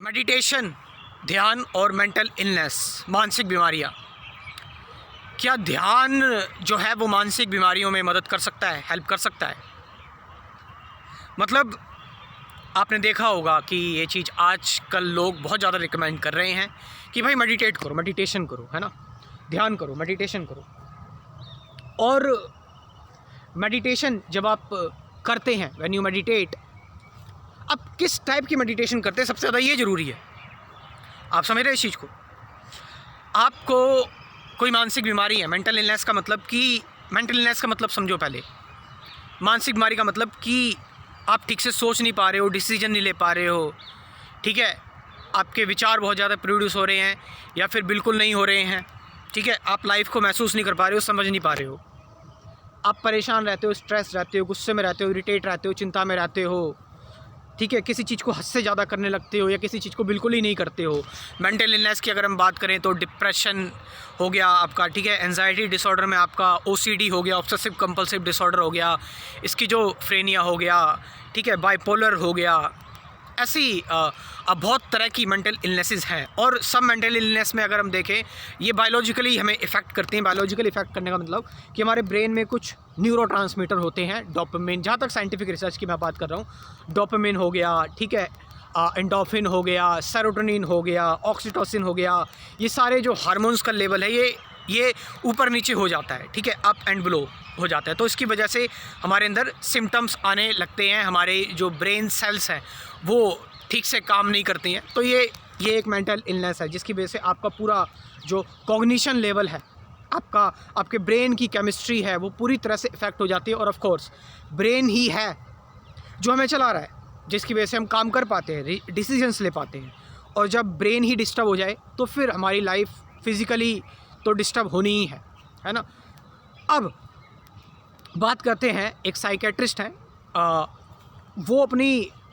Meditation, ध्यान और mental illness, मानसिक बीमारियाँ। क्या ध्यान जो है वो मानसिक बीमारियों में मदद कर सकता है, हेल्प कर सकता है? मतलब आपने देखा होगा कि ये चीज़ आजकल लोग बहुत ज़्यादा रिकमेंड कर रहे हैं कि भाई मेडिटेट करो, मेडिटेशन करो, है ना, ध्यान करो, मेडिटेशन करो। और मेडिटेशन जब आप करते हैं, व्हेन यू मेडिटेट, अब किस टाइप की मेडिटेशन करते हैं सबसे ज़्यादा ये ज़रूरी है। आप समझ रहे हैं इस चीज़ को? आपको कोई मानसिक बीमारी है, मेंटल इलनेस का मतलब कि, मेंटल इलनेस का मतलब समझो पहले, मानसिक बीमारी का मतलब कि आप ठीक से सोच नहीं पा रहे हो, डिसीजन नहीं ले पा रहे हो, ठीक है, आपके विचार बहुत ज़्यादा प्रोड्यूस हो रहे हैं या फिर बिल्कुल नहीं हो रहे हैं, ठीक है, आप लाइफ को महसूस नहीं कर पा रहे हो, समझ नहीं पा रहे हो, आप परेशान रहते हो, स्ट्रेस रहते हो, गुस्से में रहते हो, इरिटेट रहते हो, चिंता में रहते हो, ठीक है, किसी चीज़ को हद से ज़्यादा करने लगते हो या किसी चीज़ को बिल्कुल ही नहीं करते हो। मेंटल इलनेस की अगर हम बात करें तो डिप्रेशन हो गया आपका, ठीक है, एंजाइटी डिसऑर्डर में आपका ओसीडी हो गया, ऑब्सेसिव कंपल्सिव डिसऑर्डर हो गया, स्किज़ोफ्रेनिया हो गया, ठीक है, बाइपोलर हो गया। ऐसी अब बहुत तरह की मेंटल इलनेसेस हैं। और सब मेंटल इलनेस में अगर हम देखें, ये बायोलॉजिकली हमें इफ़ेक्ट करते हैं। बायोलॉजिकल इफ़ेक्ट करने का मतलब कि हमारे ब्रेन में कुछ न्यूरोट्रांसमीटर होते हैं, डोपामिन, जहाँ तक साइंटिफिक रिसर्च की मैं बात कर रहा हूँ, डोपामिन हो गया, ठीक है, एंडोर्फिन हो गया, सेरोटोनिन हो गया, ऑक्सीटोसिन हो गया। ये सारे जो हार्मोन्स का लेवल है ये ऊपर नीचे हो जाता है, ठीक है, अप एंड बिलो हो जाता है। तो इसकी वजह से हमारे अंदर सिम्टम्स आने लगते हैं, हमारे जो ब्रेन सेल्स हैं वो ठीक से काम नहीं करती हैं। तो ये एक मेंटल इलनेस है जिसकी वजह से आपका पूरा जो कॉग्निशन लेवल है, आपके ब्रेन की केमिस्ट्री है, वो पूरी तरह से इफ़ेक्ट हो जाती है। और ऑफ कोर्स ब्रेन ही है जो हमें चला रहा है, जिसकी वजह से हम काम कर पाते हैं, डिसीजंस ले पाते हैं। और जब ब्रेन ही डिस्टर्ब हो जाए तो फिर हमारी लाइफ फिज़िकली तो डिस्टर्ब होनी ही है ना। अब बात करते हैं, एक साइकेट्रिस्ट हैं, वो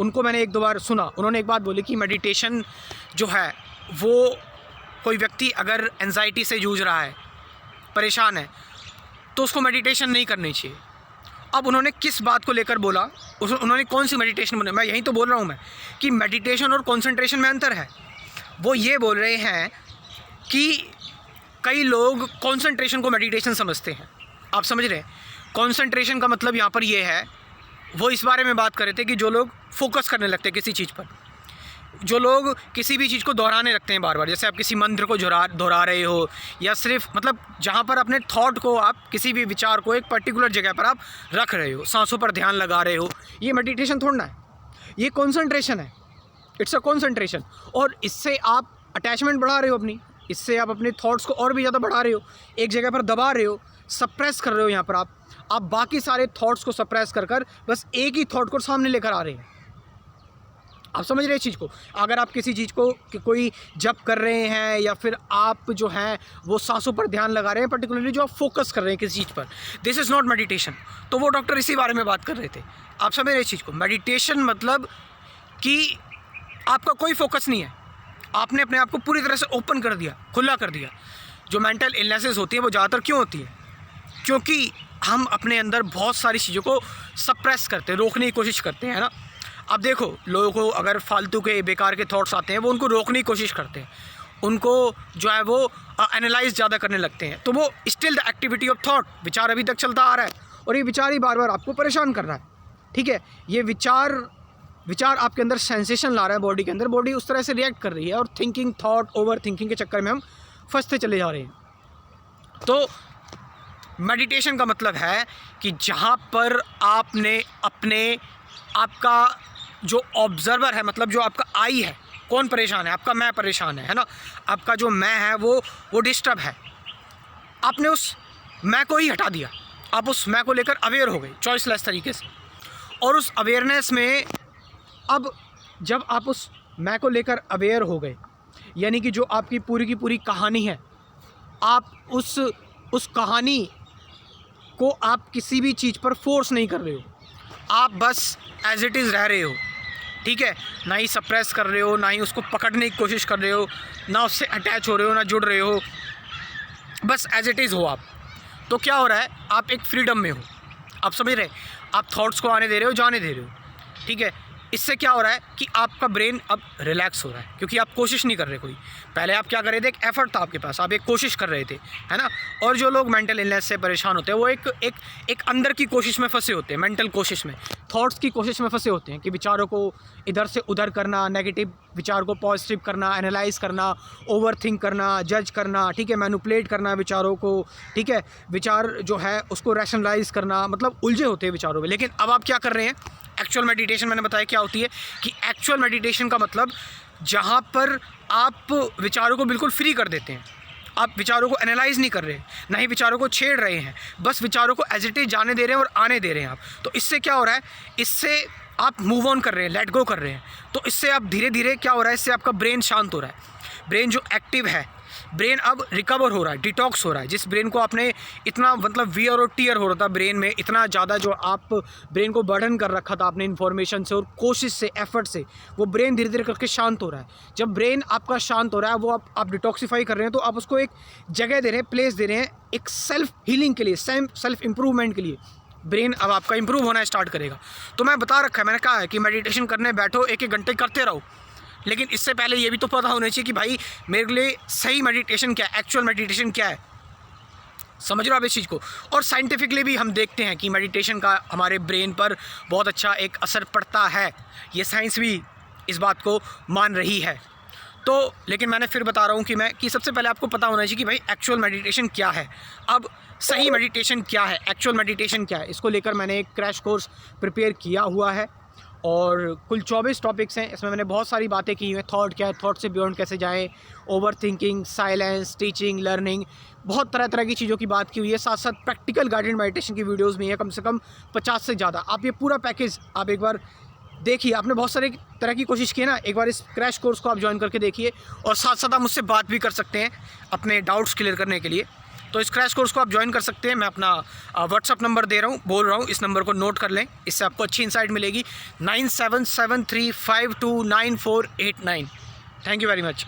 उनको मैंने एक दो बार सुना, उन्होंने एक बात बोली कि मेडिटेशन जो है वो, कोई व्यक्ति अगर एंजाइटी से जूझ रहा है, परेशान है, तो उसको मेडिटेशन नहीं करनी चाहिए। अब उन्होंने किस बात को लेकर बोला, उन्होंने कौन सी मेडिटेशन बोला, मैं यही तो बोल रहा हूँ मैं कि मेडिटेशन और कंसंट्रेशन में अंतर है। वो ये बोल रहे हैं कि कई लोग कंसंट्रेशन को मेडिटेशन समझते हैं। आप समझ रहे हैं? कंसंट्रेशन का मतलब यहाँ पर ये है, वो इस बारे में बात कर रहे थे कि जो लोग फोकस करने लगते हैं किसी चीज़ पर, जो लोग किसी भी चीज़ को दोहराने लगते हैं बार बार, जैसे आप किसी मंत्र को दोहरा रहे हो, या सिर्फ मतलब जहाँ पर अपने थॉट को, आप किसी भी विचार को एक पर्टिकुलर जगह पर आप रख रहे हो, सांसों पर ध्यान लगा रहे हो, ये मेडिटेशन थोड़ा ना है, ये कॉन्सेंट्रेशन है, इट्स अ कॉन्सेंट्रेशन। और इससे आप अटैचमेंट बढ़ा रहे हो अपनी, इससे आप अपने थॉट्स को और भी ज़्यादा बढ़ा रहे हो, एक जगह पर दबा रहे हो, सप्रेस कर रहे हो। यहाँ पर आप बाकी सारे थॉट्स को सप्रेस कर बस एक ही थॉट को सामने लेकर आ रहे हैं। आप समझ रहे हैं इस चीज़ को? अगर आप किसी चीज़ को कोई जप कर रहे हैं, या फिर आप जो हैं वो सांसों पर ध्यान लगा रहे हैं, पर्टिकुलरली जो आप फोकस कर रहे हैं किसी चीज़ पर, दिस इज़ नॉट मेडिटेशन। तो वो डॉक्टर इसी बारे में बात कर रहे थे। आप समझ रहे हैं इस चीज़ को? मेडिटेशन मतलब कि आपका कोई फोकस नहीं है, आपने अपने आप को पूरी तरह से ओपन कर दिया, खुला कर दिया। जो मेंटल इलनेसेस होती हैं वो ज़्यादातर क्यों होती हैं? क्योंकि हम अपने अंदर बहुत सारी चीज़ों को सप्रेस करते हैं, रोकने की कोशिश करते हैं, है ना। अब देखो, लोगों को अगर फालतू के बेकार के थॉट्स आते हैं, वो उनको रोकने की कोशिश करते हैं, उनको जो है वो एनालाइज ज़्यादा करने लगते हैं। तो वो still the activity of thought, विचार अभी तक चलता आ रहा है, और ये विचार ही बार बार आपको परेशान कर रहा है, ठीक है। ये विचार आपके अंदर सेंसेशन ला रहा है बॉडी के अंदर, बॉडी उस तरह से रिएक्ट कर रही है, और थिंकिंग, थॉट, ओवर थिंकिंग के चक्कर में हम फंसते चले जा रहे हैं। तो मेडिटेशन का मतलब है कि जहाँ पर आपने आपका जो ऑब्जर्वर है, मतलब जो आपका आई है, कौन परेशान है? आपका मैं परेशान है ना। आपका जो मैं है वो डिस्टर्ब है, आपने उस मैं को ही हटा दिया, आप उस मैं को लेकर अवेयर हो गए चॉइसलेस तरीके से। और उस अवेयरनेस में, अब जब आप उस मैं को लेकर अवेयर हो गए, यानी कि जो आपकी पूरी की पूरी कहानी है, आप उस कहानी को आप किसी भी चीज़ पर फोर्स नहीं कर रहे हो, आप बस एज इट इज़ रह रहे हो, ठीक है, ना ही सप्रेस कर रहे हो, ना ही उसको पकड़ने की कोशिश कर रहे हो, ना उससे अटैच हो रहे हो, ना जुड़ रहे हो, बस एज इट इज़ हो आप। तो क्या हो रहा है? आप एक फ्रीडम में हो। आप समझ रहे हैं? आप थॉट्स को आने दे रहे हो, जाने दे रहे हो, ठीक है, इससे क्या हो रहा है कि आपका ब्रेन अब रिलैक्स हो रहा है, क्योंकि आप कोशिश नहीं कर रहे कोई। पहले आप क्या कर रहे थे, एक एफर्ट था आपके पास, आप एक कोशिश कर रहे थे, है ना। और जो लोग मेंटल इलनेस से परेशान होते हैं वो एक अंदर की कोशिश में फंसे होते हैं, मेंटल कोशिश में, थॉट्स की कोशिश में फंसे होते हैं कि विचारों को इधर से उधर करना, नेगेटिव विचार को पॉजिटिव करना, एनालाइज करना, ओवर थिंक करना, जज करना, ठीक है, मैनिपुलेट करना विचारों को, ठीक है, विचार जो है उसको रैशनलाइज करना, मतलब उलझे होते हैं विचारों में। लेकिन अब आप क्या कर रहे हैं, एक्चुअल मेडिटेशन मैंने बताया क्या होती है, कि एक्चुअल मेडिटेशन का मतलब जहाँ पर आप विचारों को बिल्कुल फ्री कर देते हैं, आप विचारों को एनालाइज नहीं कर रहे, ना ही विचारों को छेड़ रहे हैं, बस विचारों को एज इट इज जाने दे रहे हैं और आने दे रहे हैं आप। तो इससे क्या हो रहा है, इससे आप मूव ऑन कर रहे हैं, लेट गो कर रहे हैं। तो इससे आप धीरे धीरे क्या हो रहा है, इससे आपका ब्रेन शांत हो रहा है, ब्रेन जो एक्टिव है, ब्रेन अब रिकवर हो रहा है, डिटॉक्स हो रहा है। जिस ब्रेन को आपने इतना मतलब वियर और टीयर हो रहा था ब्रेन में, इतना ज़्यादा जो आप ब्रेन को बर्डन कर रखा था आपने इन्फॉर्मेशन से और कोशिश से, एफर्ट से, वो ब्रेन धीरे धीरे करके शांत हो रहा है। जब ब्रेन आपका शांत हो रहा है, वो आप डिटॉक्सीफाई कर रहे हैं, तो आप उसको एक जगह दे रहे हैं, प्लेस दे रहे हैं एक सेल्फ हीलिंग के लिए, सेल्फ इम्प्रूवमेंट के लिए। ब्रेन अब आपका इंप्रूव होना स्टार्ट करेगा। तो मैं बता रखा है, मैंने कहा है कि मेडिटेशन करने बैठो, 1-1 घंटे करते रहो, लेकिन इससे पहले ये भी तो पता होना चाहिए कि भाई मेरे लिए सही मेडिटेशन क्या है, एक्चुअल मेडिटेशन क्या है। समझ रहे हो आप इस चीज़ को। और साइंटिफिकली भी हम देखते हैं कि मेडिटेशन का हमारे ब्रेन पर बहुत अच्छा एक असर पड़ता है, ये साइंस भी इस बात को मान रही है। तो लेकिन मैंने फिर बता रहा हूँ कि सबसे पहले आपको पता होना चाहिए कि भाई एक्चुअल मेडिटेशन क्या है। अब सही मेडिटेशन क्या है, एक्चुअल मेडिटेशन क्या है, इसको लेकर मैंने एक क्रैश कोर्स प्रिपेयर किया हुआ है और कुल 24 टॉपिक्स हैं। इसमें मैंने बहुत सारी बातें की हैं, थॉट क्या है, थॉट से बियॉन्ड कैसे जाएं, over thinking, silence, teaching, learning, बहुत तरह तरह की चीज़ों की बात की हुई है। साथ साथ प्रैक्टिकल गाइडेड मेडिटेशन की वीडियोस भी हैं, कम से कम 50 से ज़्यादा। आप ये पूरा पैकेज आप एक बार देखिए, आपने बहुत सारे तरह की कोशिश की है ना, एक बार इस क्रैश कोर्स को आप ज्वाइन करके देखिए और साथ साथ आप मुझसे बात भी कर सकते हैं अपने डाउट्स क्लियर करने के लिए। तो इस क्रैश कोर्स को आप ज्वाइन कर सकते हैं। मैं अपना व्हाट्सअप नंबर बोल रहा हूँ, इस नंबर को नोट कर लें, इससे आपको अच्छी इंसाइट मिलेगी। 9773529489। Thank you very much.